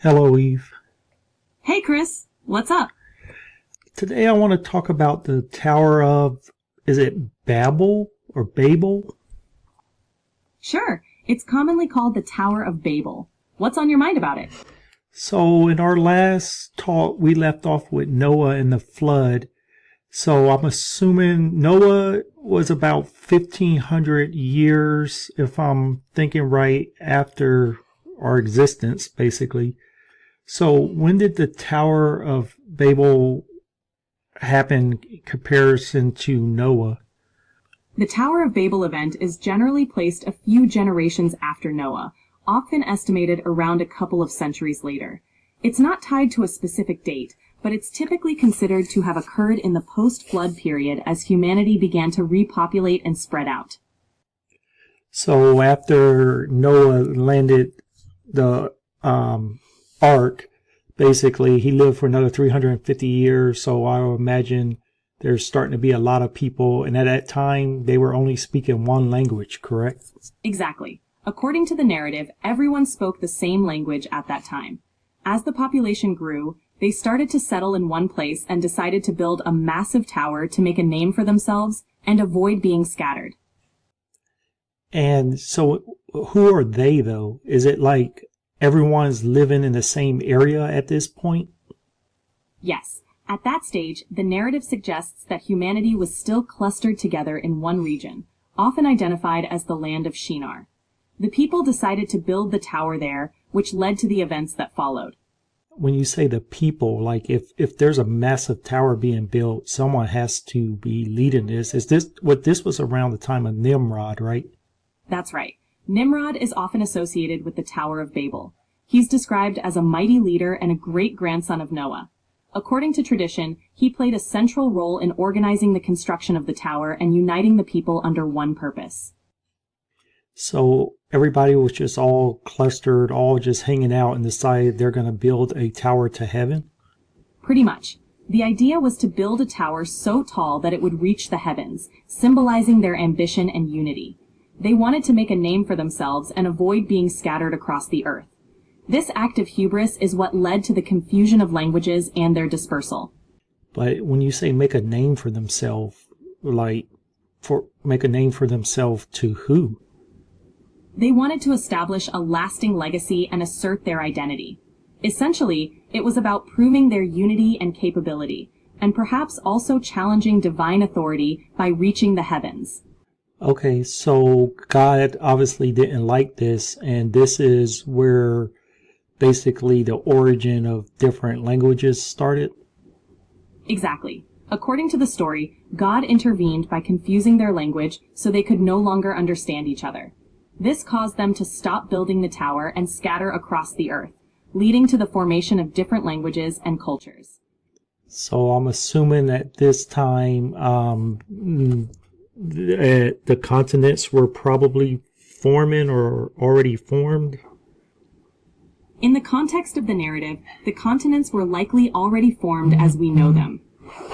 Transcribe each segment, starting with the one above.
Hello, Eve. Hey, Chris, what's up? Today I want to talk about the Tower of, is it Babel or Babel? Sure, it's commonly called the Tower of Babel. What's on your mind about it? So in our last talk, we left off with Noah and the flood. So I'm assuming Noah was about 1500 years, if I'm thinking right, after our existence, basically. So when did the Tower of Babel happen in comparison to Noah? The Tower of Babel event is generally placed a few generations after Noah, often estimated around a couple of centuries later. It's not tied to a specific date, but it's typically considered to have occurred in the post-flood period as humanity began to repopulate and spread out. So after Noah landed the ark, basically he lived for another 350 years. So I would imagine there's starting to be a lot of people. And at that time, they were only speaking one language, correct? Exactly. According to the narrative, everyone spoke the same language at that time. As the population grew, they started to settle in one place and decided to build a massive tower to make a name for themselves and avoid being scattered. And so who are they, though? Is it like everyone's living in the same area at this point? Yes, at that stage, the narrative suggests that humanity was still clustered together in one region, often identified as the land of Shinar. The people decided to build the tower there, which led to the events that followed. When you say the people, like if there's a massive tower being built, someone has to be leading this. Is this was around the time of Nimrod, right? That's right. Nimrod is often associated with the Tower of Babel. He's described as a mighty leader and a great-grandson of Noah. According to tradition, he played a central role in organizing the construction of the tower and uniting the people under one purpose. So everybody was just all clustered, all just hanging out and decided they're going to build a tower to heaven? Pretty much. The idea was to build a tower so tall that it would reach the heavens, symbolizing their ambition and unity. They wanted to make a name for themselves and avoid being scattered across the earth. This act of hubris is what led to the confusion of languages and their dispersal. But when you say make a name for themselves, make a name for themselves to who? They wanted to establish a lasting legacy and assert their identity. Essentially, it was about proving their unity and capability, and perhaps also challenging divine authority by reaching the heavens. Okay, so God obviously didn't like this, and this is where basically the origin of different languages started? Exactly. According to the story, God intervened by confusing their language so they could no longer understand each other. This caused them to stop building the tower and scatter across the earth, leading to the formation of different languages and cultures. So I'm assuming at this time, the continents were probably forming or already formed. In the context of the narrative, the continents were likely already formed as we know them.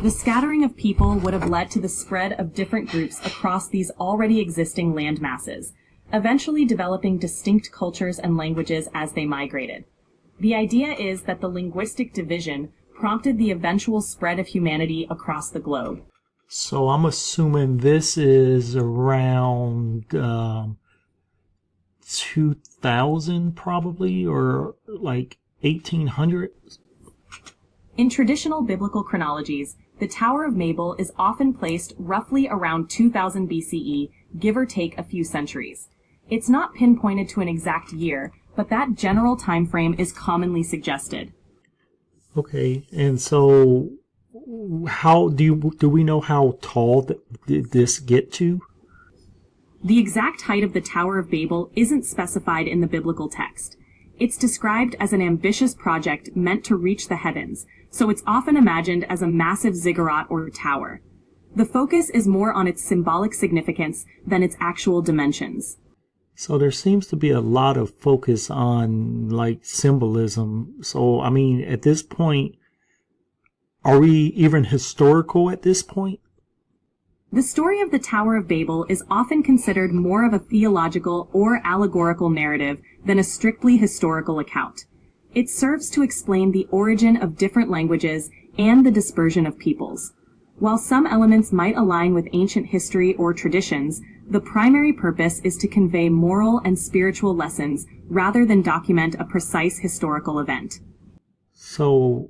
The scattering of people would have led to the spread of different groups across these already existing land masses, eventually developing distinct cultures and languages as they migrated. The idea is that the linguistic division prompted the eventual spread of humanity across the globe. So I'm assuming this is around 2000 probably, or like 1800. In traditional biblical chronologies, the Tower of Babel is often placed roughly around 2000 BCE, give or take a few centuries. It's not pinpointed to an exact year, but that general time frame is commonly suggested. Okay, and so how do we know how tall did this get to? The exact height of the Tower of Babel isn't specified in the biblical text. It's described as an ambitious project meant to reach the heavens, so it's often imagined as a massive ziggurat or tower. The focus is more on its symbolic significance than its actual dimensions. So there seems to be a lot of focus on like symbolism. So, I mean, at this point, are we even historical at this point? The story of the Tower of Babel is often considered more of a theological or allegorical narrative than a strictly historical account. It serves to explain the origin of different languages and the dispersion of peoples. While some elements might align with ancient history or traditions, the primary purpose is to convey moral and spiritual lessons rather than document a precise historical event. So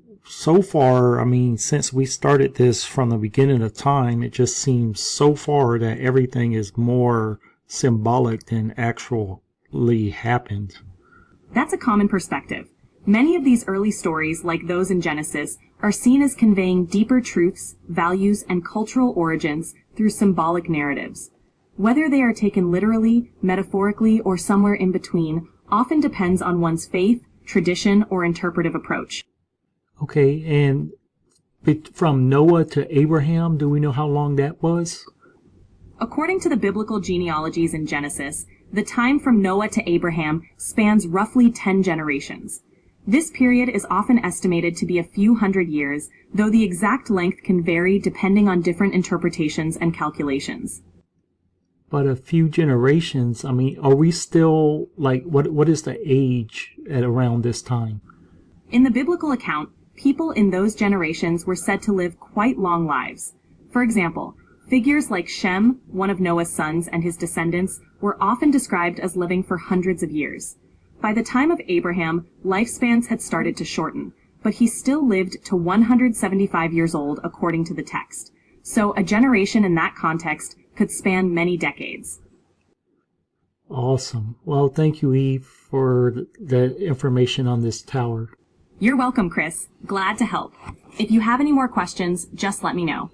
far, I mean, since we started this from the beginning of time, it just seems so far that everything is more symbolic than actually happened. That's a common perspective. Many of these early stories, like those in Genesis, are seen as conveying deeper truths, values, and cultural origins through symbolic narratives. Whether they are taken literally, metaphorically, or somewhere in between often depends on one's faith, tradition, or interpretive approach. Okay, and from Noah to Abraham, do we know how long that was? According to the biblical genealogies in Genesis, the time from Noah to Abraham spans roughly 10 generations. This period is often estimated to be a few hundred years, though the exact length can vary depending on different interpretations and calculations. But a few generations, I mean, are we still, like, what is the age at around this time? In the biblical account, people in those generations were said to live quite long lives. For example, figures like Shem, one of Noah's sons, and his descendants were often described as living for hundreds of years. By the time of Abraham, lifespans had started to shorten, but he still lived to 175 years old according to the text. So a generation in that context could span many decades. Awesome. Well, thank you, Eve, for the information on this tower. You're welcome, Chris. Glad to help. If you have any more questions, just let me know.